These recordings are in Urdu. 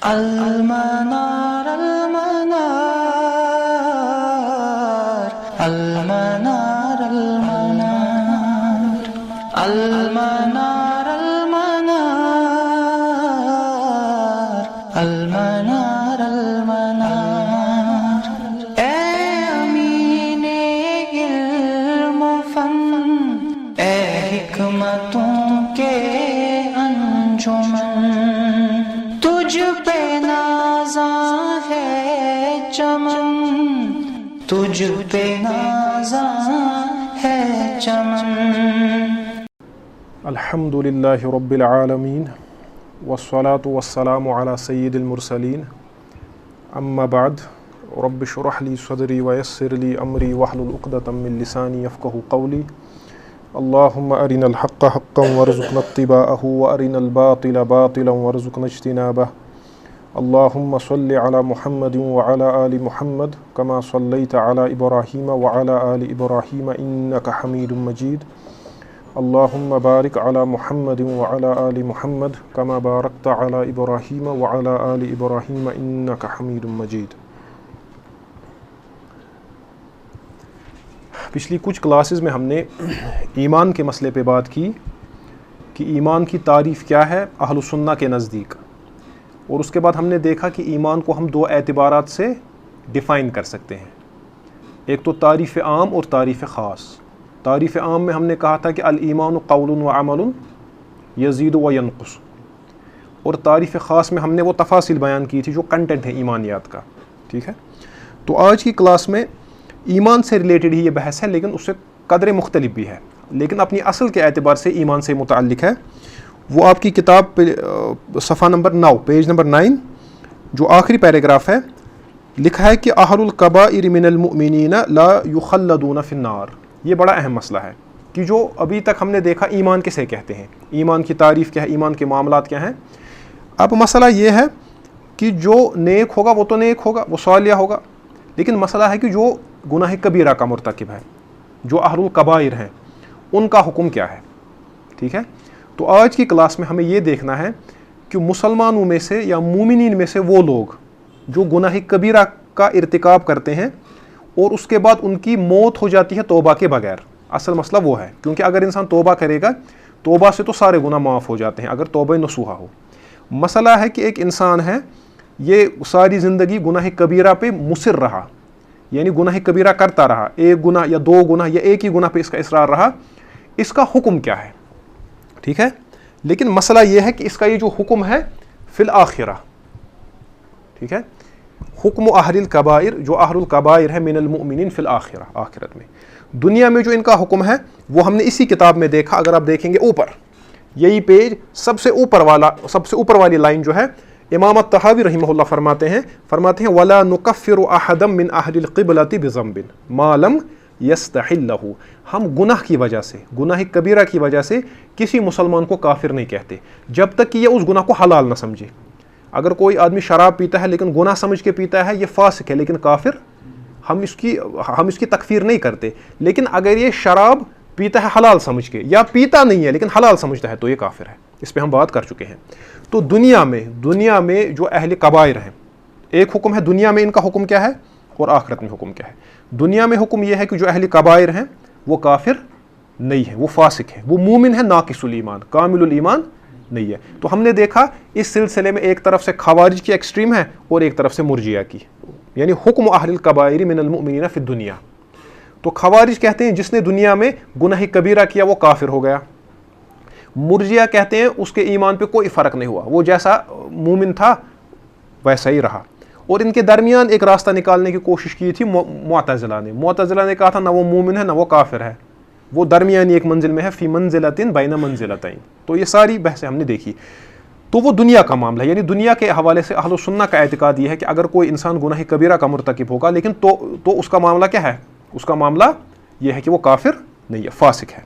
المنار المنار المنار المنار المنار المنار المنار المنار اے امین علم و فن اے حکمتوں کے انجمن تجھ پہ نازاں ہے چمن تجھ پہ نازاں ہے چمن. الحمد للہ رب العالمین والصلاة والسلام علی سید المرسلین اما بعد رب اشرح لی صدری ویسر لی امری واحلل عقدۃ من لسانی یفقہوا قولی. اللہم ارنا الحق حقا وارزقنا اتباعہ وارنا الباطل باطلا وارزقنا اجتنابہ. اللہم صل علی محمد وعلی آل محمد کما صلیت علی ابراہیم وعلی آل ابراہیم انک حمید مجید. اللہم بارک علی محمد وعلی آل محمد کما بارکت علی ابراہیم وعلی آل ابراہیم انک حمید مجید. پچھلی کچھ کلاسز میں ہم نے ایمان کے مسئلے پہ بات کی کہ ایمان کی تعریف کیا ہے اہل سنہ کے نزدیک، اور اس کے بعد ہم نے دیکھا کہ ایمان کو ہم دو اعتبارات سے ڈیفائن کر سکتے ہیں، ایک تو تعریف عام اور تعریف خاص. تعریف عام میں ہم نے کہا تھا کہ الایمان قول و عمل یزید و ینقص، اور تعریف خاص میں ہم نے وہ تفاصیل بیان کی تھی جو کنٹینٹ ہے ایمانیات کا. ٹھیک ہے، تو آج کی کلاس میں ایمان سے ریلیٹڈ ہی یہ بحث ہے، لیکن اس سے قدرے مختلف بھی ہے، لیکن اپنی اصل کے اعتبار سے ایمان سے متعلق ہے. وہ آپ کی کتاب پہ صفحہ نمبر 9 پیج نمبر 9 جو آخری پیراگراف ہے لکھا ہے کہ اہل الکبائر من المؤمنین لا یخلدون فی النار. یہ بڑا اہم مسئلہ ہے کہ جو ابھی تک ہم نے دیکھا ایمان کسے کہتے ہیں، ایمان کی تعریف کیا ہے، ایمان کے معاملات کیا ہیں. اب مسئلہ یہ ہے کہ جو نیک ہوگا وہ تو نیک ہوگا، وہ صالح ہوگا، لیکن مسئلہ ہے کہ جو گناہ کبیرہ کا مرتکب ہے، جو اہل الکبائر ہیں، ان کا حکم کیا ہے. ٹھیک ہے، تو آج کی کلاس میں ہمیں یہ دیکھنا ہے کہ مسلمانوں میں سے یا مومنین میں سے وہ لوگ جو گناہ کبیرہ کا ارتکاب کرتے ہیں اور اس کے بعد ان کی موت ہو جاتی ہے توبہ کے بغیر. اصل مسئلہ وہ ہے، کیونکہ اگر انسان توبہ کرے گا، توبہ سے تو سارے گناہ معاف ہو جاتے ہیں اگر توبہ نصوحہ ہو. مسئلہ ہے کہ ایک انسان ہے، یہ ساری زندگی گناہ کبیرہ پہ مصر رہا، یعنی گناہ کبیرہ کرتا رہا، ایک گناہ یا دو گناہ یا ایک ہی گناہ پہ اس کا اصرار رہا. اس کا حکم کیا ہے؟ ٹھیک ہے، لیکن مسئلہ یہ ہے کہ اس کا یہ جو حکم ہے فی الآخرہ. ٹھیک ہے، حکم اہل الکبائر، جو اہل الکبائر ہے من المؤمنین فی الآخرہ، آخرت میں. دنیا میں جو ان کا حکم ہے وہ ہم نے اسی کتاب میں دیکھا. اگر آپ دیکھیں گے اوپر یہی پیج سب سے اوپر والی لائن جو ہے، امام الطحاوی رحمہ اللہ فرماتے ہیں وَلَا نُكَفِّرُ أَحَدًا مِّنْ أَهْلِ الْقِبْلَةِ بِذَنْبٍ مَا لَمْ يَسْتَحِلَّهُ. ہم گناہ کی وجہ سے، گناہ کبیرہ کی وجہ سے کسی مسلمان کو کافر نہیں کہتے جب تک کہ یہ اس گناہ کو حلال نہ سمجھے. اگر کوئی آدمی شراب پیتا ہے لیکن گناہ سمجھ کے پیتا ہے، یہ فاسق ہے لیکن کافر، ہم اس کی تکفیر نہیں کرتے. لیکن اگر یہ شراب پیتا ہے حلال سمجھ کے، یا پیتا نہیں ہے لیکن حلال سمجھتا ہے، تو یہ کافر ہے. اس پہ ہم بات کر چکے ہیں. تو دنیا میں جو اہل کبائر ہیں، ایک حکم ہے دنیا میں ان کا حکم کیا ہے اور آخرت میں حکم کیا ہے. دنیا میں حکم یہ ہے کہ جو اہل کبائر ہیں وہ کافر نہیں ہے، وہ فاسق ہے، وہ مومن ہے، ناقص الایمان، کامل الایمان نہیں ہے. تو ہم نے دیکھا اس سلسلے میں ایک طرف سے خوارج کی ایکسٹریم ہے اور ایک طرف سے مرجیہ کی، یعنی حکم اہل الکبائر من المؤمنین فی الدنیا. تو خوارج کہتے ہیں جس نے دنیا میں گناہ کبیرہ کیا وہ کافر ہو گیا. مرجیہ کہتے ہیں اس کے ایمان پہ کوئی فرق نہیں ہوا، وہ جیسا مومن تھا ویسا ہی رہا. اور ان کے درمیان ایک راستہ نکالنے کی کوشش کی تھی معتزلہ نے کہا تھا نہ وہ مومن ہے نہ وہ کافر ہے، وہ درمیانی ایک منزل میں ہے، فی منزلتین بین منزلتین. تو یہ ساری بحثیں ہم نے دیکھی. تو وہ دنیا کا معاملہ ہے، یعنی دنیا کے حوالے سے اہل سنہ کا اعتقاد یہ ہے کہ اگر کوئی انسان گناہ کبیرہ کا مرتکب ہوگا لیکن تو اس کا معاملہ کیا ہے؟ اس کا معاملہ یہ ہے کہ وہ کافر نہیں ہے، فاسق ہے.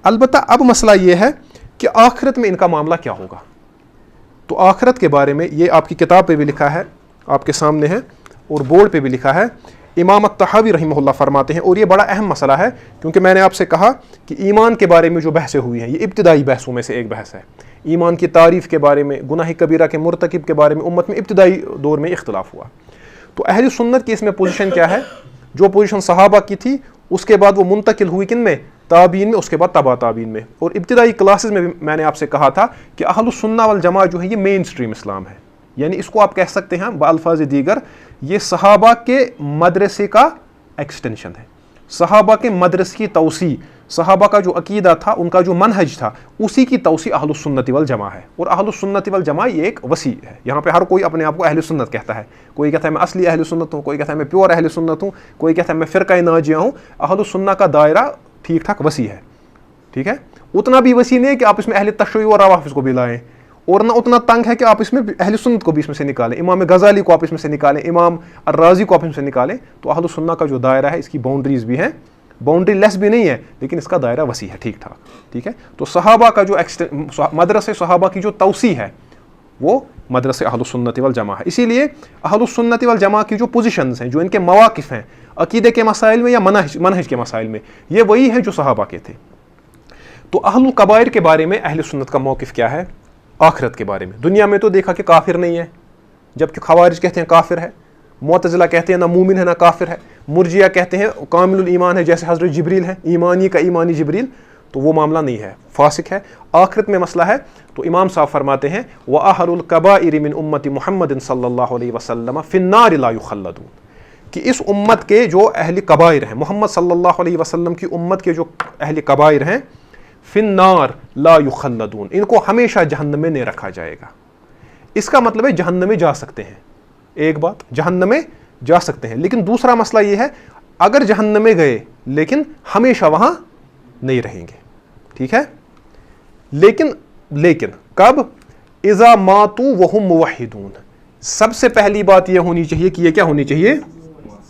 البتہ اب مسئلہ یہ ہے کہ آخرت میں ان کا معاملہ کیا ہوگا. تو آخرت کے بارے میں یہ آپ کی کتاب پہ بھی لکھا ہے، آپ کے سامنے ہے، اور بورڈ پہ بھی لکھا ہے. امام الطحاوی رحمہ اللہ فرماتے ہیں، اور یہ بڑا اہم مسئلہ ہے کیونکہ میں نے آپ سے کہا کہ ایمان کے بارے میں جو بحثیں ہوئی ہیں یہ ابتدائی بحثوں میں سے ایک بحث ہے. ایمان کی تعریف کے بارے میں, گناہ کبیرہ کے مرتکب کے بارے میں امت میں ابتدائی دور میں اختلاف ہوا. تو اہل سنت کی اس میں پوزیشن کیا ہے؟ جو پوزیشن صحابہ کی تھی اس کے بعد وہ منتقل ہوئی کن میں؟ تابعین میں, اس کے بعد تبع تابعین میں. اور ابتدائی کلاسز میں بھی میں نے آپ سے کہا تھا کہ اہل السنہ والجماعہ جو ہے یہ مین اسٹریم اسلام ہے. یعنی اس کو آپ کہہ سکتے ہیں بالفاظ دیگر یہ صحابہ کے مدرسے کا ایکسٹینشن ہے, صحابہ کے مدرسے کی توسیع, صحابہ کا جو عقیدہ تھا, ان کا جو منہج تھا, اسی کی توسیع اہل السنت والجماعہ ہے. اور اہل السنت والجماعہ یہ ایک وسیع ہے. یہاں پہ ہر کوئی اپنے آپ کو اہل سنت کہتا ہے. کوئی کہتا ہے میں اصلی اہل سنت ہوں, کوئی کہتا ہے میں پیور اہل سنت ہوں, کوئی کہتا ہے میں فرقہ ناجیہ ہوں. اہل السنہ کا دائرہ ٹھیک ٹھاک وسیع ہے. ٹھیک ہے, اتنا بھی وسیع نہیں ہے کہ آپ اس میں اہل تشیع اور روافض کو بھی لائیں, اور نہ اتنا تنگ ہے کہ آپ اس میں اہل سنت کو بھی اس میں سے نکالیں, امام غزالی کو آپ اس میں سے نکالیں, امام الرازی کو آپ اس میں سے نکالیں. تو اہل سنہ کا جو دائرہ ہے اس کی باؤنڈریز بھی ہیں, باؤنڈری لیس بھی نہیں ہے, لیکن اس کا دائرہ وسیع ہے ٹھیک ٹھاک. ٹھیک ہے, تو صحابہ کا جو مدرسے صحابہ کی جو توسیع ہے وہ مدرسے اہل السنت والجماعہ ہے. اسی لیے اہل السنت والجماعہ کی جو پوزیشنز ہیں, جو ان کے مواقف ہیں عقیدے کے مسائل میں یا منہج کے مسائل میں, یہ وہی ہیں جو صحابہ کے تھے. تو اہل الکبائر کے بارے میں اہل سنت کا موقف کیا ہے؟ آخرت کے بارے میں. دنیا میں تو دیکھا کہ کافر نہیں ہے, جبکہ خوارج کہتے ہیں کافر ہے, معتزلہ کہتے ہیں نہ مومن ہے نہ کافر ہے, مرجیہ کہتے ہیں کامل الایمان ہے جیسے حضرت جبریل ہے, ایمانی کا ایمانی جبریل, تو وہ معاملہ نہیں ہے, فاسق ہے. آخرت میں مسئلہ ہے تو امام صاحب فرماتے ہیں وَأَهْلُ الْكَبَائِرِ مِنْ أُمَّةِ مُحَمَّدٍ صلی اللہ علیہ وسلم فِي النَّارِ لَا يُخَلَّدُونَ, کہ اس امت کے جو اہل کبائر ہیں, محمد صلی اللہ علیہ وسلم کی امت کے جو اہل کبائر ہیں, فِي النَّارِ لَا يُخَلَّدُونَ, ان کو ہمیشہ جہنم میں نہیں رکھا جائے گا. اس کا مطلب ہے جہنم میں جا سکتے ہیں. ایک بات, جہنم میں جا سکتے ہیں, لیکن دوسرا مسئلہ یہ ہے اگر جہنم میں گئے لیکن ہمیشہ وہاں نہیں رہیں گے. ٹھیک ہے, لیکن کب؟ اذا ماتوا وهم موحدون. سب سے پہلی بات یہ ہونی چاہیے کہ یہ کیا ہونی چاہیے؟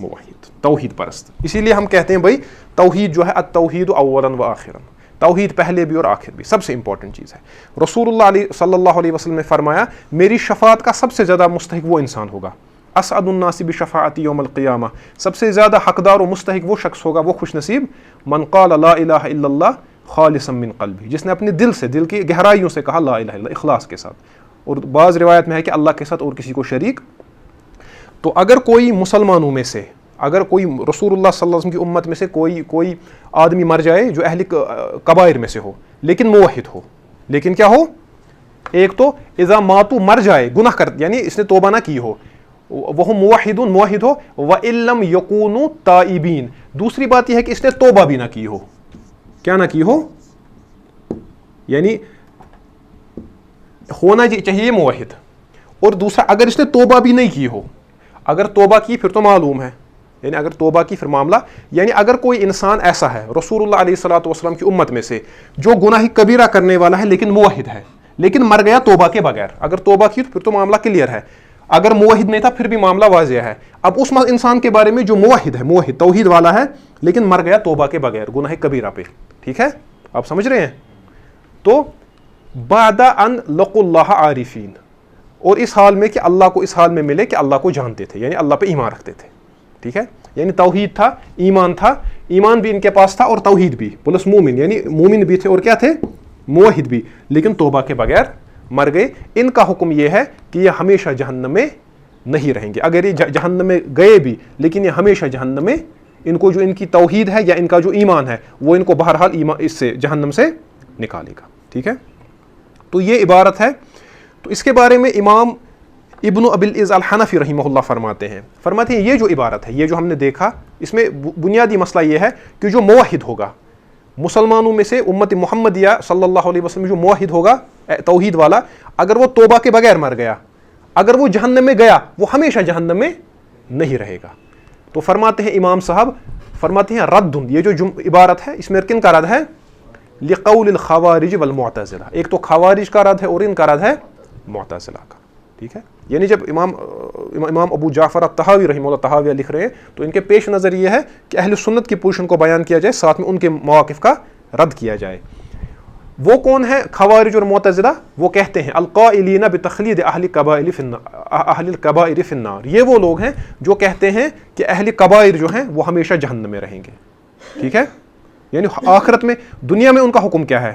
موحد, توحید پرست. اسی لیے ہم کہتے ہیں بھائی توحید جو ہے التوحید اولا و آخرا, توحید پہلے بھی اور آخر بھی, سب سے امپورٹنٹ چیز ہے. رسول اللہ صلی اللہ علیہ وسلم نے فرمایا میری شفاعت کا سب سے زیادہ مستحق وہ انسان ہوگا, اسعد الناس بشفاعتی یوم القیامہ, سب سے زیادہ حقدار و مستحق وہ شخص ہوگا, وہ خوش نصیب, من قال لا الہ الا اللہ خالصا من قلبی, جس نے اپنے دل سے, دل کی گہرائیوں سے کہا لا الہ الا اللہ, اخلاص کے ساتھ. اور بعض روایت میں ہے کہ اللہ کے ساتھ اور کسی کو شریک. تو اگر کوئی مسلمانوں میں سے, اگر کوئی رسول اللہ صلی اللہ علیہ وسلم کی امت میں سے کوئی آدمی مر جائے جو اہل کبائر میں سے ہو لیکن موحد ہو, لیکن کیا ہو؟ ایک تو اذا ماتو مر جائے گناہ کر, یعنی اس نے توبہ نہ کی ہو, وہ موحد ہو, وَإِن لَمْ يَكُونُوا تَائِبِينَ. دوسری بات یہ ہے کہ اس نے توبہ بھی نہ کی ہو. کیا نہ کی ہو؟ یعنی ہونا چاہیے موحد. اور دوسرا اگر اس نے توبہ بھی نہیں کی ہو, اگر توبہ کی پھر تو معلوم ہے, یعنی اگر توبہ کی پھر معاملہ, یعنی اگر کوئی انسان ایسا ہے رسول اللہ علیہ الصلوۃ والسلام کی امت میں سے جو گناہ کبیرہ کرنے والا ہے لیکن موحد ہے, لیکن مر گیا توبہ کے بغیر, اگر توبہ کی تو پھر تو معاملہ کلیئر ہے. اگر موحد نہیں تھا پھر بھی معاملہ واضح ہے. اب اس انسان کے بارے میں جو موحد ہے, موحد توحید والا ہے لیکن مر گیا توبہ کے بغیر گناہ کبیرہ پہ, ٹھیک ہے, آپ سمجھ رہے ہیں؟ تو بعد ان لقوا اللہ عارفین, اور اس حال میں کہ اللہ کو اس حال میں ملے کہ اللہ کو جانتے تھے, یعنی اللہ پہ ایمان رکھتے تھے. ٹھیک ہے, یعنی توحید تھا, ایمان بھی ان کے پاس تھا اور توحید بھی, پلس مومن, یعنی مومن بھی تھے اور کیا تھے؟ موحد بھی, لیکن توبہ کے بغیر مر گئے. ان کا حکم یہ ہے کہ یہ ہمیشہ جہنم میں نہیں رہیں گے. اگر یہ جہنم میں گئے بھی لیکن یہ ہمیشہ جہنم میں, ان کو جو ان کی توحید ہے یا ان کا جو ایمان ہے وہ ان کو بہرحال اس سے جہنم سے نکالے گا. ٹھیک ہے, تو یہ عبارت ہے. تو اس کے بارے میں امام ابن ابی العز الحنفی رحمہ اللہ فرماتے ہیں یہ جو عبارت ہے, یہ جو ہم نے دیکھا, اس میں بنیادی مسئلہ یہ ہے کہ جو موحد ہوگا مسلمانوں میں سے امت محمدیہ صلی اللہ علیہ وسلم جو موحد ہوگا توحید والا, اگر وہ توبہ کے بغیر مر گیا, اگر وہ جہنم میں گیا, وہ ہمیشہ جہنم میں نہیں رہے گا. تو فرماتے ہیں امام صاحب, فرماتے ہیں رد, یہ جو عبارت ہے اس میں کن کا رد ہے؟ لقول الخوارج والمعتزلہ. ایک تو خوارج کا رد ہے اور ان کا رد ہے معتزلہ کا. ٹھیک ہے, یعنی جب امام ابو جعفر الطحاوی رحمہ اللہ طحاویہ لکھ رہے ہیں تو ان کے پیش نظر یہ ہے کہ اہل سنت کی پوزیشن کو بیان کیا جائے, ساتھ میں ان کے مواقف کا رد کیا جائے. وہ کون ہے خوارج اور معتزلہ؟ وہ کہتے ہیں القائلین بتخلید اہل الکبائر فی النار. یہ وہ لوگ ہیں جو کہتے ہیں کہ اہل کبائر جو ہیں وہ ہمیشہ جہنم میں رہیں گے. ٹھیک ہے, یعنی آخرت میں, دنیا میں ان کا حکم کیا ہے؟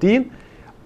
3,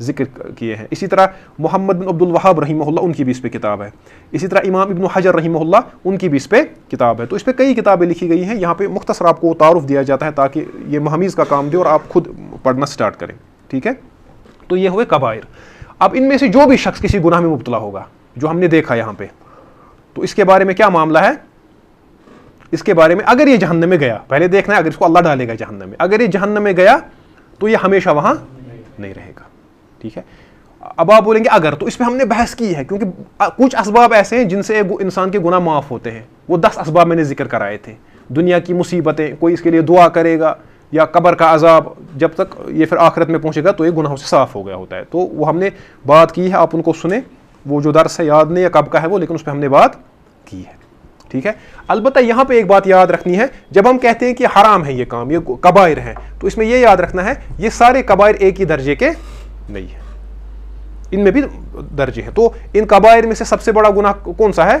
ذکر کیے ہیں. اسی طرح محمد بن عبد الوہاب رحمہ اللہ ان کی بھی اس پہ کتاب ہے. اسی طرح امام ابن حجر رحمہ اللہ ان کی بھی اس پہ کتاب ہے. تو اس پہ کئی کتابیں لکھی گئی ہیں. یہاں پہ مختصر آپ کو تعارف دیا جاتا ہے تاکہ یہ محمیز کا کام دے اور آپ خود پڑھنا سٹارٹ کریں. ٹھیک ہے, تو یہ ہوئے کبائر. اب ان میں سے جو بھی شخص کسی گناہ میں مبتلا ہوگا, جو ہم نے دیکھا یہاں پہ, تو اس کے بارے میں کیا معاملہ ہے؟ اس کے بارے میں اگر یہ جہنم میں گیا, پہلے دیکھنا ہے اگر اس کو اللہ ڈالے گا جہنم میں, اگر یہ جہنم میں گیا تو یہ ہمیشہ وہاں نہیں رہے گا. ٹھیک ہے, اب آپ بولیں گے اگر, تو اس میں ہم نے بحث کی ہے کیونکہ کچھ اسباب ایسے ہیں جن سے انسان کے گناہ معاف ہوتے ہیں. وہ 10 اسباب میں نے ذکر کرائے تھے. دنیا کی مصیبتیں, کوئی اس کے لیے دعا کرے گا, یا قبر کا عذاب, جب تک یہ پھر آخرت میں پہنچے گا تو یہ گناہوں سے صاف ہو گیا ہوتا ہے. تو وہ ہم نے بات کی ہے, آپ ان کو سنیں. وہ جو درس ہے یاد نہیں ہے کب کا ہے وہ, لیکن اس پہ ہم نے بات کی ہے. ٹھیک ہے, البتہ یہاں پہ ایک بات یاد رکھنی ہے, جب ہم کہتے ہیں کہ حرام ہے یہ کام, یہ کبائر ہیں, تو اس میں یہ یاد رکھنا ہے یہ سارے کبائر ایک ہی درجے کے نہیں ہیں, ان میں بھی درجے ہیں. تو ان کبائر میں سے سب سے بڑا گناہ کون سا ہے؟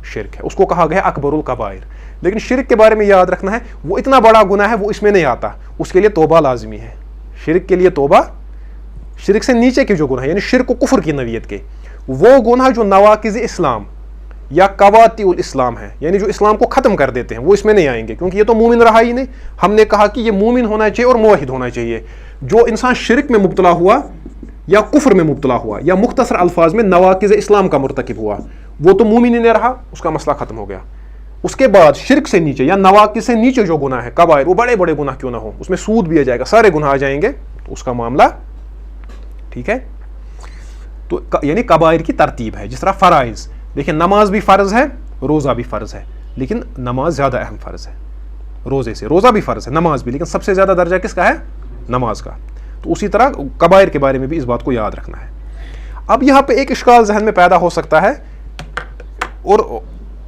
شرک ہے. اس کو کہا گیا اکبر الکبائر. لیکن شرک کے بارے میں یاد رکھنا ہے وہ اتنا بڑا گناہ ہے, وہ اس میں نہیں آتا, اس کے لیے توبہ لازمی ہے. شرک کے لیے توبہ, شرک سے نیچے کے جو گناہ یعنی شرک و کفر کی نوعیت کے, وہ گناہ جو نواقض اسلام یا قواطع الاسلام ہے, یعنی جو اسلام کو ختم کر دیتے ہیں, وہ اس میں نہیں آئیں گے کیونکہ یہ تو مومن رہا ہی نہیں. ہم نے کہا کہ یہ مومن ہونا چاہیے اور موحد ہونا چاہیے. جو انسان شرک میں مبتلا ہوا یا کفر میں مبتلا ہوا یا مختصر الفاظ میں نواقض اسلام کا مرتکب ہوا, وہ تو مومن ہی نہیں رہا, اس کا مسئلہ ختم ہو گیا. اس کے بعد شرک سے نیچے یا نواقض سے نیچے جو گناہ ہے کبائر, وہ بڑے بڑے گناہ کیوں نہ ہو, اس میں سود بھی آ جائے گا, سارے گناہ آ جائیں گے, تو اس کا معاملہ ٹھیک ہے. تو یعنی کبائر کی ترتیب ہے. جس طرح فرائض, دیکھیں نماز بھی فرض ہے, روزہ بھی فرض ہے, لیکن نماز زیادہ اہم فرض ہے روزے سے. روزہ بھی فرض ہے, نماز بھی, لیکن سب سے زیادہ درجہ کس کا ہے؟ نماز کا. تو اسی طرح کبائر کے بارے میں بھی اس بات کو یاد رکھنا ہے. اب یہاں پہ ایک اشکال ذہن میں پیدا ہو سکتا ہے اور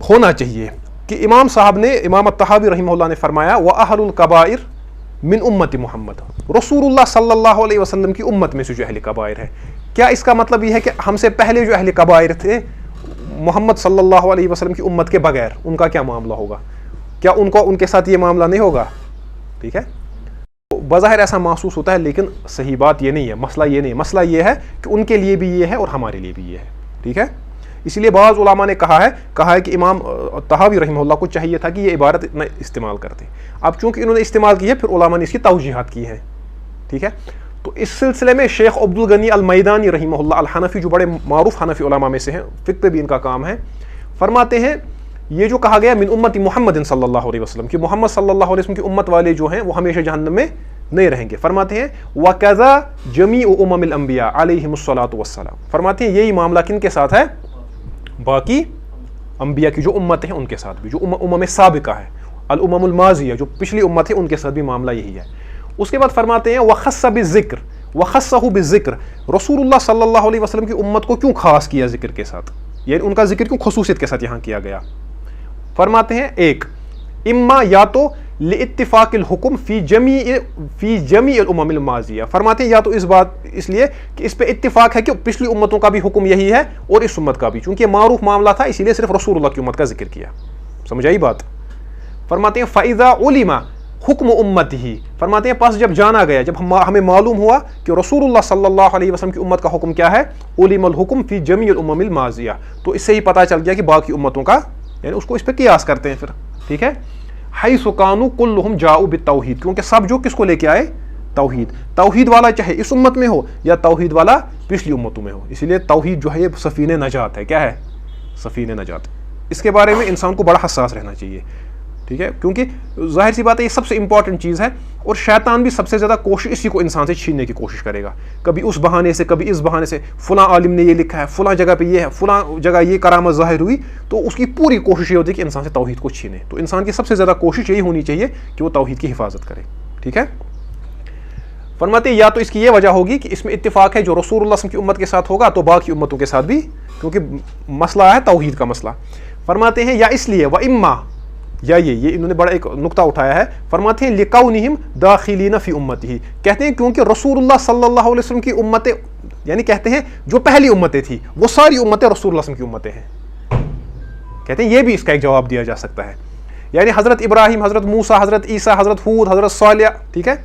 ہونا چاہیے کہ امام صاحب نے, امام الطحاوی رحمہ اللہ نے فرمایا وَأَهْلُ الْكَبَائِرِ مِنْ أُمَّةِ محمد, رسول اللہ صلی اللہ علیہ وسلم کی امت میں سے جو اہل کبائر ہے. کیا اس کا مطلب یہ ہے کہ ہم سے پہلے جو اہل کبائر تھے محمد صلی اللہ علیہ وسلم کی امت کے بغیر, ان کا کیا معاملہ ہوگا؟ کیا ان کے ساتھ یہ معاملہ نہیں ہوگا؟ ٹھیک ہے, بظاہر ایسا محسوس ہوتا ہے, لیکن صحیح بات یہ نہیں ہے. مسئلہ یہ نہیں, مسئلہ یہ ہے کہ ان کے لیے بھی یہ ہے اور ہمارے لیے بھی یہ ہے. ٹھیک ہے, اسی لیے بعض علماء نے کہا ہے کہ امام طحاوی رحمہ اللہ کو چاہیے تھا کہ یہ عبارت اتنا استعمال کرتے. اب چونکہ انہوں نے استعمال کی ہے, پھر علماء نے اس کی توجیحات کی ہیں. ٹھیک ہے, تو اس سلسلے میں شیخ عبد الغنی المیدانی رحمہ اللہ الحنفی, جو بڑے معروف حنفی علماء میں سے ہیں, فقہ پہ بھی ان کا کام ہے, فرماتے ہیں یہ جو کہا گیا من امت محمد صلی اللہ علیہ وسلم, کہ محمد صلی اللہ علیہ وسلم کی امت والے جو ہیں وہ ہمیشہ جہنم میں نہیں رہیں گے. فرماتے ہیں وَكَذَا جَمِيعُ أُمَمِ الْأَنْبِيَاءِ عَلَيْهِمُ الصَّلَاةُ وَالسَّلَامُ, فرماتے ہیں یہی معاملہ کن کے ساتھ ہے؟ باقی انبیاء کی جو امتیں ہیں ان کے ساتھ بھی, جو امم سابقہ ہے, الامم الماضیہ, جو پچھلی امت ہے, ان کے ساتھ بھی معاملہ یہی ہے. اس کے بعد فرماتے ہیں وَخَصَّ بِالذِّكْرِ وَخَصَّهُ بِالذِّكْرِ, رسول اللہ صلی اللہ علیہ وسلم کی امت کو کیوں خاص کیا ذکر کے ساتھ, یعنی ان کا ذکر کیوں خصوصیت کے ساتھ یہاں کیا گیا؟ فرماتے ہیں ایک, اما یا تو لاتفاق الحکم فی جمیع الامم الماضیہ, فرماتے ہیں یا تو اس لیے کہ اس پہ اتفاق ہے کہ پچھلی امتوں کا بھی حکم یہی ہے اور اس امت کا بھی, چونکہ یہ معروف معاملہ تھا اسی لیے صرف رسول اللہ کی امت کا ذکر کیا. سمجھ آئی بات؟ فرماتے ہیں فَإِذَا عُلِمَ حکم امتہ, فرماتے ہیں پس جب جانا گیا, جب ہمیں معلوم ہوا کہ رسول اللہ صلی اللہ علیہ وسلم کی امت کا حکم کیا ہے, علم الحکم فی جمیع الامم الماضیہ, تو اس سے ہی پتہ چل گیا کہ باقی امتوں کا, یعنی اس کو اس پہ قیاس کرتے ہیں پھر. ٹھیک ہے, حیث کانوا کلہم جاؤوا بالتوحید, کیونکہ سب جو کس کو لے کے آئے؟ توحید. توحید والا چاہے اس امت میں ہو یا توحید والا پچھلی امتوں میں ہو, اسی لیے توحید جو ہے یہ سفینہ نجات ہے. کیا ہے؟ سفینہ نجات. اس کے بارے میں انسان کو بڑا حساس رہنا چاہیے. ٹھیک ہے, کیونکہ ظاہر سی بات ہے یہ سب سے امپورٹنٹ چیز ہے, اور شیطان بھی سب سے زیادہ کوشش اسی کو انسان سے چھیننے کی کوشش کرے گا, کبھی اس بہانے سے کبھی اس بہانے سے, فلاں عالم نے یہ لکھا ہے, فلاں جگہ پہ یہ ہے, فلاں جگہ یہ کرامت ظاہر ہوئی, تو اس کی پوری کوشش یہ ہوتی ہے کہ انسان سے توحید کو چھینے. تو انسان کی سب سے زیادہ کوشش یہی ہونی چاہیے کہ وہ توحید کی حفاظت کرے. ٹھیک ہے, فرماتے یا تو اس کی یہ وجہ ہوگی کہ اس میں اتفاق ہے جو رسول اللہ صلی اللہ علیہ وسلم کی امت کے ساتھ ہوگا تو باقی امتوں کے ساتھ بھی, کیونکہ مسئلہ ہے توحید کا مسئلہ. فرماتے ہیں یا اس لیے وَإِمَّا, یا یہ انہوں نے بڑا ایک نقطہ اٹھایا ہے, فرماتے ہیں لِقَوْنِهِمْ دَاخِلِينَ فِي أُمَّتِهِ, کہتے ہیں کیونکہ رسول اللہ صلی اللہ علیہ وسلم کی امتیں, یعنی کہتے ہیں جو پہلی امتیں تھیں وہ ساری امتیں رسول اللہ صلی اللہ علیہ وسلم کی امتیں ہیں. کہتے ہیں یہ بھی اس کا ایک جواب دیا جا سکتا ہے, یعنی حضرت ابراہیم, حضرت موسیٰ, حضرت عیسیٰ, حضرت ہود, حضرت صالح, ٹھیک ہے,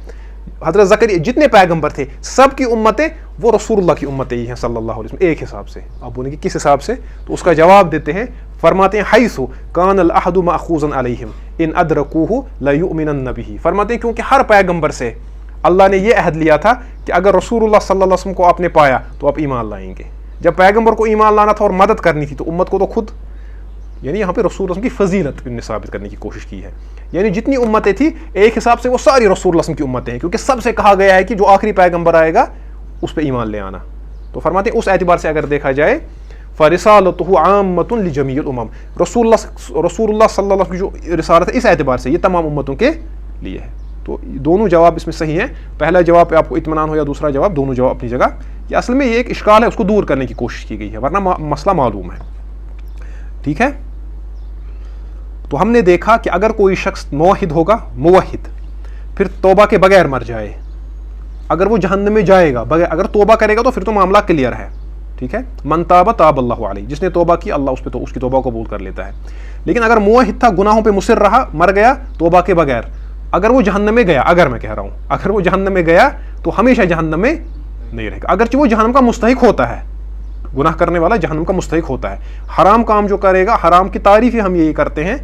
حضرت زکریا, جتنے پیغمبر تھے سب کی امتیں وہ رسول اللہ کی امت ہی ہیں صلی اللہ علیہ وسلم ایک حساب سے. آپ بولیں گے کس حساب سے؟ تو اس کا جواب دیتے ہیں, فرماتے ہیں حیث کان العہد مأخوذا علیہم ان ادرکوہ لیؤمنن بہ. فرماتے ہیں کیونکہ ہر پیغمبر سے اللہ نے یہ عہد لیا تھا کہ اگر رسول اللہ صلی اللہ علیہ وسلم کو آپ نے پایا تو آپ ایمان لائیں گے. جب پیغمبر کو ایمان لانا تھا اور مدد کرنی تھی تو امت کو تو خود, یعنی یہاں پہ رسول اللہ کی فضیلت نے ثابت کرنے کی کوشش کی ہے. یعنی جتنی امتیں تھیں ایک حساب سے وہ ساری رسول اللہ کی امتیں ہیں, کیونکہ سب سے کہا گیا ہے کہ جو آخری پیغمبر آئے گا اس پہ ایمان لے آنا. تو فرماتے ہیں اس اعتبار سے اگر دیکھا جائے فرسالتہ عامۃ لجمیع الامم, رسول اللہ صلی اللہ علیہ وسلم کی جو رسالت ہے اس اعتبار سے یہ تمام امتوں کے لیے ہے. تو دونوں جواب اس میں صحیح ہیں. پہلا جواب پہ آپ کو اطمینان ہو یا دوسرا جواب, دونوں جواب اپنی جگہ. یہ اصل میں یہ ایک اشکال ہے, اس کو دور کرنے کی کوشش کی گئی ہے, ورنہ مسئلہ معلوم ہے. ٹھیک ہے, تو ہم نے دیکھا کہ اگر کوئی شخص موحد ہوگا, موحد, پھر توبہ کے بغیر مر جائے, اگر وہ جہنم میں جائے گا بغیر, اگر توبہ کرے گا تو پھر تو معاملہ کلیئر ہے. ٹھیک ہے, من تاب تاب اللہ علیہ, جس نے توبہ کی اللہ اس پہ تو اس کی توبہ قبول کر لیتا ہے. لیکن اگر موحد تھا, گناہوں پہ مصر رہا, مر گیا توبہ کے بغیر, اگر وہ جہنم میں گیا, اگر میں کہہ رہا ہوں اگر وہ جہنم میں گیا تو ہمیشہ جہنم میں نہیں رہے گا, اگرچہ وہ جہنم کا مستحق ہوتا ہے. گناہ کرنے والا جہنم کا مستحق ہوتا ہے. حرام کام جو کرے گا, حرام کی تعریف ہی ہم یہی کرتے ہیں,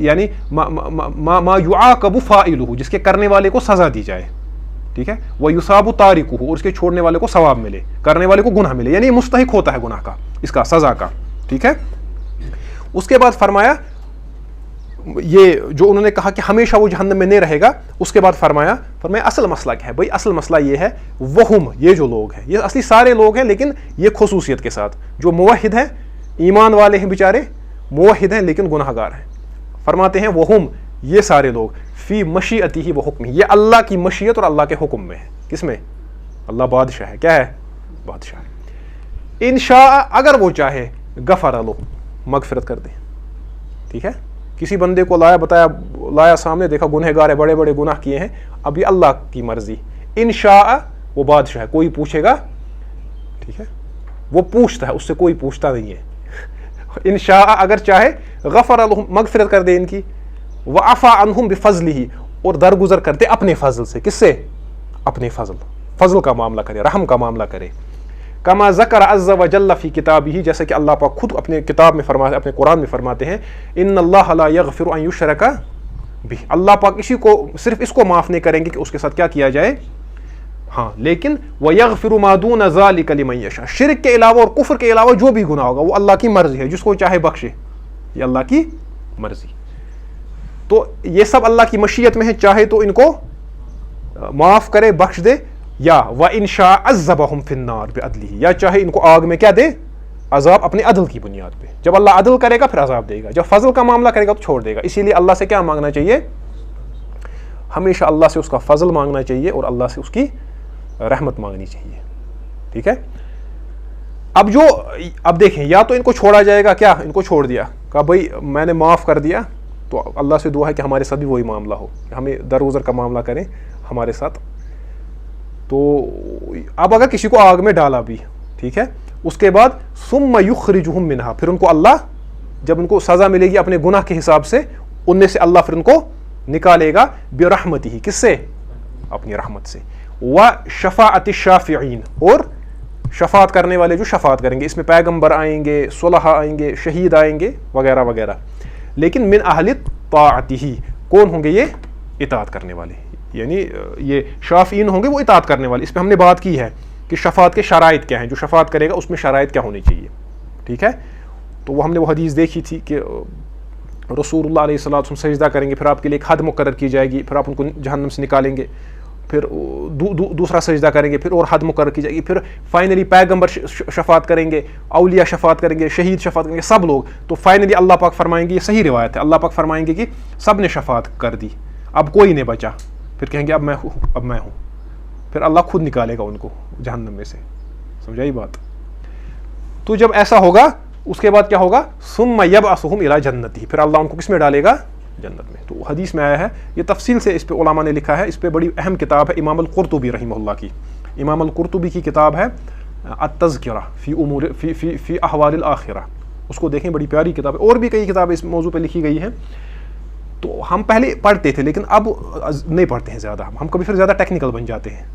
یعنی ما یعاقب فاعلہ, جس کے کرنے والے کو سزا دی جائے. ٹھیک ہے, وہ یصاب تارکہ, اور اس کے چھوڑنے والے کو ثواب ملے, کرنے والے کو گناہ ملے, یعنی یہ مستحق ہوتا ہے گناہ کا, اس کا سزا کا. ٹھیک ہے, اس کے بعد فرمایا یہ جو انہوں نے کہا کہ ہمیشہ وہ جہنم میں نہیں رہے گا, اس کے بعد فرمایا اصل مسئلہ کیا ہے بھائی؟ اصل مسئلہ یہ ہے وہم, یہ جو لوگ ہیں یہ اصلی سارے لوگ ہیں, لیکن یہ خصوصیت کے ساتھ جو موحد ہیں, ایمان والے ہیں بیچارے, موحد ہیں لیکن گناہ گار ہیں. فرماتے ہیں وہم, یہ سارے لوگ فی مشیئتہ و حکمہ, یہ اللہ کی مشیت اور اللہ کے حکم میں ہے. کس میں؟ اللہ بادشاہ ہے. کیا ہے؟ بادشاہ ہے. انشاء, اگر وہ چاہے, غفر لہ, مغفرت کر دے. ٹھیک ہے, کسی بندے کو لایا سامنے, دیکھا گنہگار ہے, بڑے بڑے گناہ کیے ہیں, اب یہ اللہ کی مرضی. انشاء, وہ بادشاہ ہے, کوئی پوچھے گا. ٹھیک ہے, وہ پوچھتا ہے, اس سے کوئی پوچھتا نہیں ہے. انشاء, اگر چاہے, غفر لہم, مغفرت کر دے ان کی, وعفا عنہم بفضلہ, اور درگزر کر دے اپنے فضل سے. کس سے؟ اپنے فضل کا معاملہ کرے, رحم کا معاملہ کرے. کما ذکر عز وجل فی کتابہ, جیسے کہ اللہ پاک خود اپنے کتاب میں فرماتے, اپنے قرآن میں فرماتے ہیں, ان اللہ لا یغفر ان یشرک بہ, اللہ پاک اسی کو, صرف اس کو معاف نہیں کریں گے کہ اس کے ساتھ کیا کیا جائے. ہاں, لیکن وَيَغْفِرُ مَا دُونَ ذَلِكَ لِمَن يَشَاءُ, شرک کے علاوہ اور کفر کے علاوہ جو بھی گناہ ہوگا وہ اللہ کی مرضی ہے, جس کو چاہے بخشے, یہ اللہ کی مرضی. تو یہ سب اللہ کی مشیت میں ہے, چاہے تو ان کو معاف کرے, بخش دے, یا وَإِن شَاءَ عَذَّبَهُمْ فِي النَّارِ بِعَدْلِهِ, یا چاہے ان کو آگ میں کیا دے, عذاب, اپنے عدل کی بنیاد پہ. جب اللہ عدل کرے گا پھر عذاب دے گا, جب فضل کا معاملہ کرے گا تو چھوڑ دے گا. اسی لیے اللہ سے کیا مانگنا چاہیے؟ ہمیشہ اللہ سے اس کا فضل مانگنا چاہیے اور اللہ سے اس کی رحمت مانگنی چاہیے. ٹھیک ہے, اب دیکھیں, یا تو ان کو چھوڑا جائے گا, کیا ان کو چھوڑ دیا, کہا بھائی میں نے معاف کر دیا, تو اللہ سے دعا ہے کہ ہمارے ساتھ بھی وہی معاملہ ہو, کہ ہمیں درگزر کا معاملہ کریں ہمارے ساتھ. تو اب اگر کسی کو آگ میں ڈالا بھی, ٹھیک ہے, اس کے بعد ثم یخرجہم منہا, پھر ان کو اللہ, جب ان کو سزا ملے گی اپنے گناہ کے حساب سے, ان میں سے اللہ پھر ان کو نکالے گا برحمتہ, کس سے؟ اپنی رحمت سے. وشفاعت الشافعین, اور شفاعت کرنے والے جو شفاعت کریں گے, اس میں پیغمبر آئیں گے, صلحاء آئیں گے, شہید آئیں گے, وغیرہ وغیرہ. لیکن من اہل طاعتہ, کون ہوں گے یہ؟ اطاعت کرنے والے, یعنی یہ شافعین ہوں گے وہ اطاعت کرنے والے. اس پہ ہم نے بات کی ہے کہ شفاعت کے شرائط کیا ہیں, جو شفاعت کرے گا اس میں شرائط کیا ہونی چاہیے. ٹھیک ہے, تو وہ ہم نے وہ حدیث دیکھی تھی کہ رسول اللہ علیہ الصلوۃ والسلام سجدہ کریں گے, پھر آپ کے لیے ایک حد مقرر کی جائے گی, پھر آپ ان کو جہنم سے نکالیں گے, پھر دوسرا سجدہ کریں گے, پھر اور حد مقرر کی جائے گی, پھر فائنلی پیغمبر شفاعت کریں گے, اولیاء شفاعت کریں گے, شہید شفاعت کریں گے, سب لوگ. تو فائنلی اللہ پاک فرمائیں گے, یہ صحیح روایت ہے, اللہ پاک فرمائیں گے کہ سب نے شفاعت کر دی, اب کوئی نہیں بچا. پھر کہیں گے اب میں ہوں, پھر اللہ خود نکالے گا ان کو جہنم میں سے. سمجھائی بات؟ تو جب ایسا ہوگا اس کے بعد کیا ہوگا؟ ثم یبعثہم الی جنتہ, پھر اللہ ان کو کس میں ڈالے گا؟ جنت میں. تو حدیث میں آیا ہے, یہ تفصیل سے اس پہ علماء نے لکھا ہے, اس پہ بڑی اہم کتاب ہے امام القرطبی رحمہ اللہ کی. امام القرطبی کی کتاب ہے التذکرہ فی احوال الاخرہ, اس کو دیکھیں, بڑی پیاری کتاب ہے. اور بھی کئی کتابیں اس موضوع پہ لکھی گئی ہیں. تو ہم پہلے پڑھتے تھے لیکن اب نہیں پڑھتے ہیں زیادہ, ہم کبھی پھر زیادہ ٹیکنیکل بن جاتے ہیں,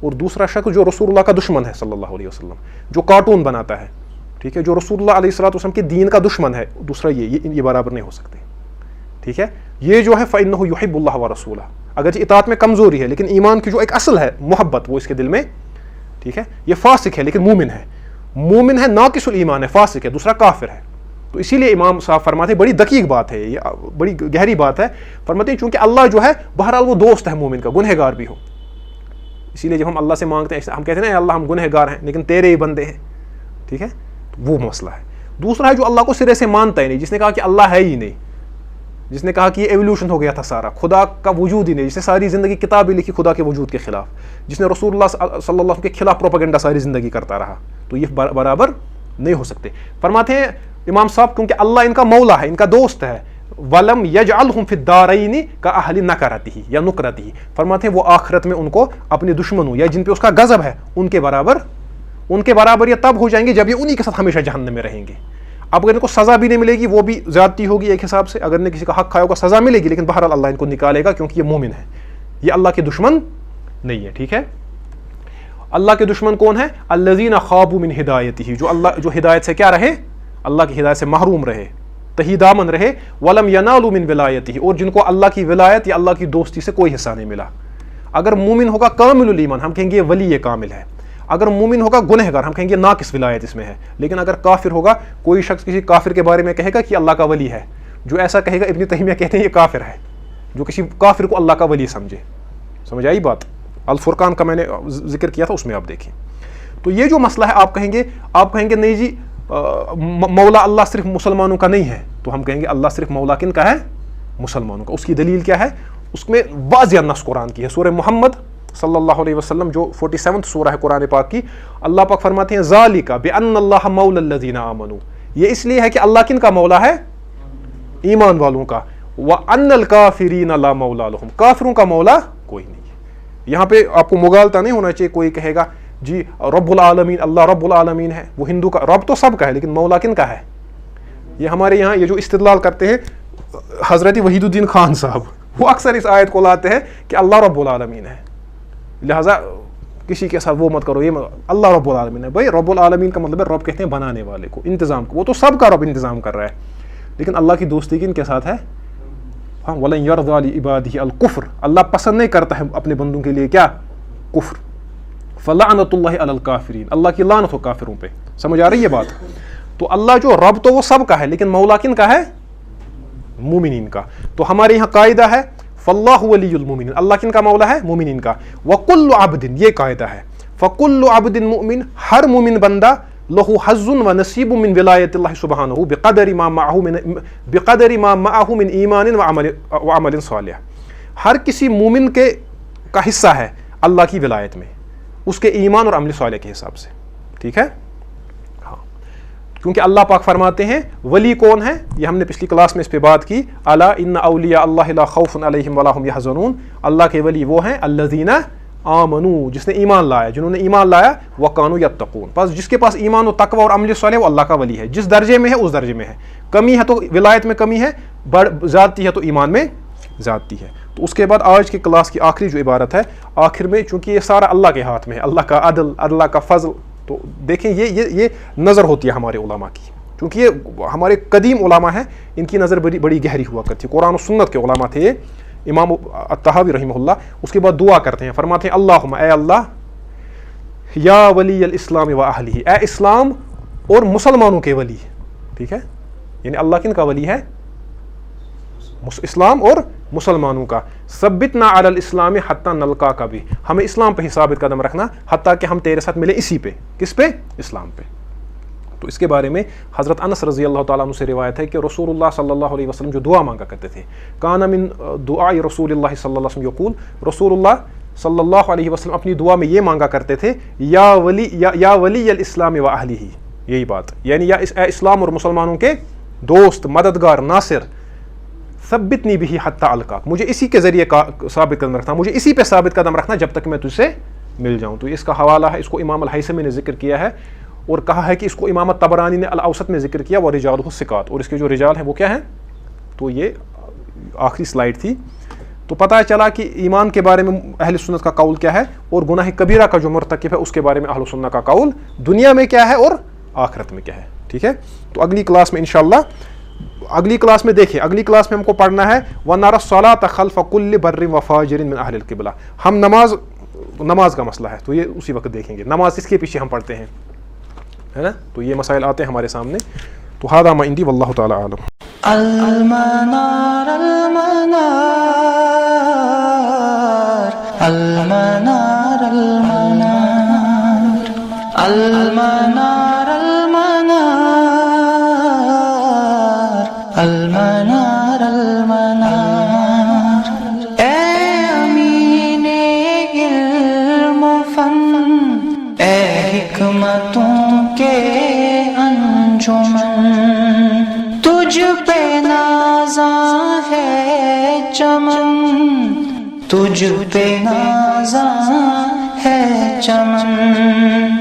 اور دوسرا شخص جو رسول اللہ کا دشمن ہے صلی اللہ علیہ وسلم, جو کارٹون بناتا ہے, ٹھیک ہے, جو رسول اللہ علیہ وسلم کے دین کا دشمن ہے, دوسرا یہ برابر نہیں ہو سکتے, ٹھیک ہے. یہ جو ہے فَإِنَّهُ يُحِبُّ اللَّهَ وَرَسُولَهُ, اگرچہ اطاعت میں کمزوری ہے لیکن ایمان کی جو ایک اصل ہے محبت وہ اس کے دل میں, ٹھیک ہے. یہ فاسق ہے لیکن مومن ہے, مومن ہے ناقص الایمان ہے, فاسق ہے, دوسرا کافر ہے. تو اسی لیے امام صاحب فرماتے ہیں, بڑی دقیق بات ہے یہ, بڑی گہری بات ہے, فرماتے ہیں چونکہ اللہ جو ہے بہرحال وہ دوست ہے مومن کا, گنہگار بھی ہو. اسی لیے جب ہم اللہ سے مانگتے ہیں ہم کہتے ہیں اللہ ہم گنہگار ہیں لیکن تیرے ہی بندے ہیں, ٹھیک ہے, وہ مسئلہ ہے. دوسرا ہے جو اللہ کو سرے سے مانتا ہی نہیں, جس نے کہا کہ اللہ ہے ہی نہیں, جس نے کہا کہ یہ ایولیوشن ہو گیا تھا سارا, خدا کا وجود ہی نہیں, جس نے ساری زندگی کتابیں لکھی خدا کے وجود کے خلاف, جس نے رسول اللہ صلی اللہ علیہ وسلم کے خلاف پروپیگنڈا ساری زندگی کرتا رہا, تو یہ برابر نہیں ہو سکتے. فرماتے ہیں امام صاحب کیونکہ اللہ ان کا مولا ہے, ان کا دوست ہے, وَلَمْ يَجْعَلْهُمْ فِي الدَّارَيْنِ كَأَهْلِ نَكَرَتِهِ یا نُكْرَتِهِ, فرماتے ہیں وہ آخرت میں ان کو اپنے دشمنوں یا جن پہ اس کا غضب ہے ان کے برابر یہ تب ہو جائیں گے جب یہ انہی کے ساتھ ہمیشہ جہنم میں رہیں گے. اب اگر ان کو سزا بھی نہیں ملے گی وہ بھی زیادتی ہوگی ایک حساب سے, اگر نے کسی کا حق کھایا ہوگا سزا ملے گی, لیکن بہرحال اللہ ان کو نکالے گا کیونکہ یہ مومن ہے, یہ اللہ کے دشمن نہیں ہے, ٹھیک ہے. اللہ کے دشمن کون ہے؟ الذین خابوا من ہدایتہ, جو ہدایت سے کیا رہے, اللہ کی ہدایت سے محروم رہے, تہی دامن رہے. ولم ینالوا من ولایتہ, اور جن کو اللہ کی ولایت یا اللہ کی دوستی سے کوئی حصہ نہیں ملا. اگر مومن ہوگا کامل الایمان ہم کہیں گے یہ ولی کامل ہے, اگر مومن ہوگا گنہگار ہم کہیں گے ناقص ولایت اس میں ہے. لیکن اگر کافر ہوگا, کوئی شخص کسی کافر کے بارے میں کہے گا کہ اللہ کا ولی ہے, جو ایسا کہے گا ابن تیمیہ کہتے ہیں یہ کافر ہے, جو کسی کافر کو اللہ کا ولی سمجھے. سمجھ آئی بات؟ الفرقان کا میں نے ذکر کیا تھا, اس میں آپ دیکھیں. تو یہ جو مسئلہ ہے آپ کہیں گے نہیں جی مولا اللہ صرف مسلمانوں کا نہیں ہے, تو ہم کہیں گے اللہ صرف مولا کن کا ہے؟ مسلمانوں کا. اس کی دلیل کیا ہے؟ اس میں واضح نص قرآن کی ہے, سورہ محمد صلی اللہ علیہ وسلم جو 47 سورہ ہے قرآن پاک کی. اللہ پاک فرماتے ہیں ذالک بان اللہ مولا الذین آمنوا, یہ اس لیے ہے کہ اللہ کن کا مولا ہے؟ ایمان والوں کا. وان الکافرین لا مولا لهم, کافروں کا مولا کوئی نہیں ہے. یہاں پہ آپ کو مغالطہ نہیں ہونا چاہیے, کوئی کہے گا جی رب العالمین, اللہ رب العالمین ہے, وہ ہندو کا رب تو سب کا ہے لیکن مولا کن کا ہے؟ یہ ہمارے یہاں یہ جو استدلال کرتے ہیں حضرت وحید الدین خان صاحب, وہ اکثر اس آیت کو لاتے ہیں کہ اللہ رب العالمین ہے, لہٰذا کسی کے ساتھ وہ مت کرو, یہ اللہ رب العالمین ہے. بھائی رب العالمین کا مطلب ہے رب کہتے ہیں بنانے والے کو, انتظام کو, وہ تو سب کا رب انتظام کر رہا ہے. لیکن اللہ کی دوستی کن کے ساتھ ہے؟ ہاں وَلَن يَرْضَىٰ لِعِبَادِهِ الْكُفْرَ, اللہ پسند نہیں کرتا ہے اپنے بندوں کے لیے کیا؟ کفر. فَلَعْنَةُ اللَّهِ عَلَى الْكَافِرِينَ, اللہ کی لعنت ہو کافروں پہ. سمجھ آ رہی ہے بات؟ تو اللہ جو رب تو وہ سب کا ہے لیکن مولا کن کا ہے؟ مومنین کا. تو ہمارے یہاں قاعدہ ہے فاللہ ولی المومنین, اللہ کن کا مولا ہے؟ مومنین کا. وکل عبد, یہ قاعدہ ہے, فکل عبد مؤمن, ہر مومن بندہ لہو حظ و نصیب من ولایت اللہ سبحانہ بقدر ما معہ من ایمان و عمل صالح. ہر کسی مومن کا حصہ ہے اللہ کی ولایت میں, اس کے ایمان اور عمل صالح کے حساب سے, ٹھیک ہے. کیونکہ اللہ پاک فرماتے ہیں ولی کون ہے, یہ ہم نے پچھلی کلاس میں اس پہ بات کی, الا ان اولیاء اللہ لا خوف علیہم ولا هم يحزنون, اللہ کے ولی وہ ہیں الذین آمنوا, جس نے ایمان لایا, جنہوں نے ایمان لایا, وکانوا یتقون. بس جس کے پاس ایمان و تقوی اور عمل صالح وہ اللہ کا ولی ہے, جس درجے میں ہے اس درجے میں ہے. کمی ہے تو ولایت میں کمی ہے, زیادتی ہے تو ایمان میں زیادتی ہے. تو اس کے بعد آج کی کلاس کی آخری جو عبارت ہے, آخر میں چونکہ یہ سارا اللہ کے ہاتھ میں ہے, اللہ کا عدل, اللہ کا فضل, تو دیکھیں یہ نظر ہوتی ہے ہمارے علماء کی, کیونکہ یہ ہمارے قدیم علماء ہیں, ان کی نظر بڑی گہری ہوا کرتی ہے. قرآن و سنت کے علماء تھے امام الطحاوی رحمہ اللہ. اس کے بعد دعا کرتے ہیں, فرماتے ہیں اللہم, اے اللہ, یا ولی الاسلام و اہلہ, اے اسلام اور مسلمانوں کے ولی, ٹھیک ہے. یعنی اللہ کن کا ولی ہے؟ اسلام اور مسلمانوں کا. ثبتنا علی الاسلام حتی نلقاک بھی, ہمیں اسلام پہ ہی ثابت قدم رکھنا حتیٰ کہ ہم تیرے ساتھ ملے اسی پہ. کس پہ؟ اسلام پہ. تو اس کے بارے میں حضرت انس رضی اللہ تعالیٰ عنہ سے روایت ہے کہ رسول اللہ صلی اللہ علیہ وسلم جو دعا مانگا کرتے تھے, کان من دعاء رسول اللہ صلی اللہ علیہ وسلم یقول, رسول اللہ صلی اللہ علیہ وسلم اپنی دعا میں یہ مانگا کرتے تھے یا ولی الاسلام و اہلہ, یہی بات, یعنی یا اسلام اور مسلمانوں کے دوست, مددگار, ناصر, ثبتنی بھی حتی القاک, مجھے اسی کے ذریعے ثابت قدم رکھنا, مجھے اسی پہ ثابت قدم رکھنا جب تک میں تجھ سے مل جاؤں. تو اس کا حوالہ ہے, اس کو امام الہیثمی نے ذکر کیا ہے اور کہا ہے کہ اس کو امام طبرانی نے الاوسط میں ذکر کیا, وہ رجالہ الثقات, اور اس کے جو رجال ہیں وہ کیا ہیں. تو یہ آخری سلائیڈ تھی. تو پتہ چلا کہ ایمان کے بارے میں اہل سنت کا قول کیا ہے اور گناہ کبیرہ کا جو مرتکب ہے اس کے بارے میں اہل سنت کا قول دنیا میں کیا ہے اور آخرت میں کیا ہے. ٹھیک ہے, تو اگلی کلاس میں انشاءاللہ, اگلی کلاس میں دیکھیں, اگلی کلاس میں ہم کو پڑھنا ہے وَنَرَى الصَّلَاةَ خَلْفَ كُلِّ بَرٍّ وَفَاجِرٍ مِنْ أَهْلِ الْقِبْلَةِ. ہم نماز کا مسئلہ ہے تو یہ اسی وقت دیکھیں گے, نماز اس کے پیچھے ہم پڑھتے ہیں, ہے نا, تو یہ مسائل آتے ہیں ہمارے سامنے. تو هذا ما عندي والله تعالى أعلم. المنار المنار المنار المنار المنار المنار المنار اے امین علم و فن, اے حکمتوں کے انجمن, تجھ پہ نازاں ہے چمن, تجھ پہ نازاں ہے چمن.